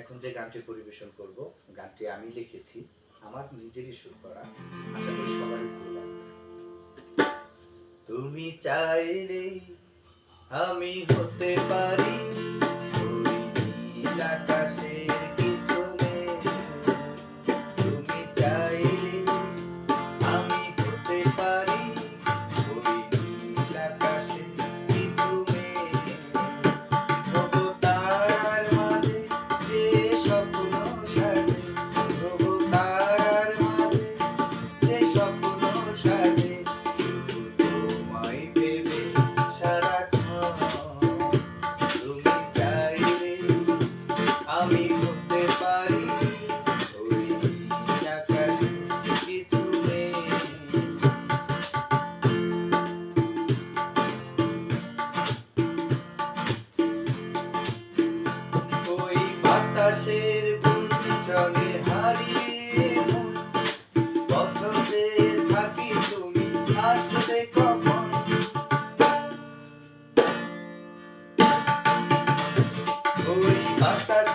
এখন যে গানটি পরিবেশন করব, গানটি আমি লিখেছি, আমার নিজেরই সুর করা। আশা করি সবারই ভালো লাগবে। তুমি চাইলে আমি হতে পারি ওই নীল আকাশের কিছু মেঘ। তুমি চাইলে আমি হতে পারি ওই নীল আকাশের কিছু মেঘ। তবু তারার মাঝে যে স্বপ্ন সাজে, তবু তারার মাঝে যে স্বপ্ন সাজে, শুধু তোমায় ভেবে সারাক্ষণ। তুমি চাইলে আমি হতে পারি ওই নীল আকাশের কিছু মেঘ। ওই বাতাসের গুঞ্জনে হারিয়ে মন, পথে থাকি তুমি আসবে কখন। ওই বাতাস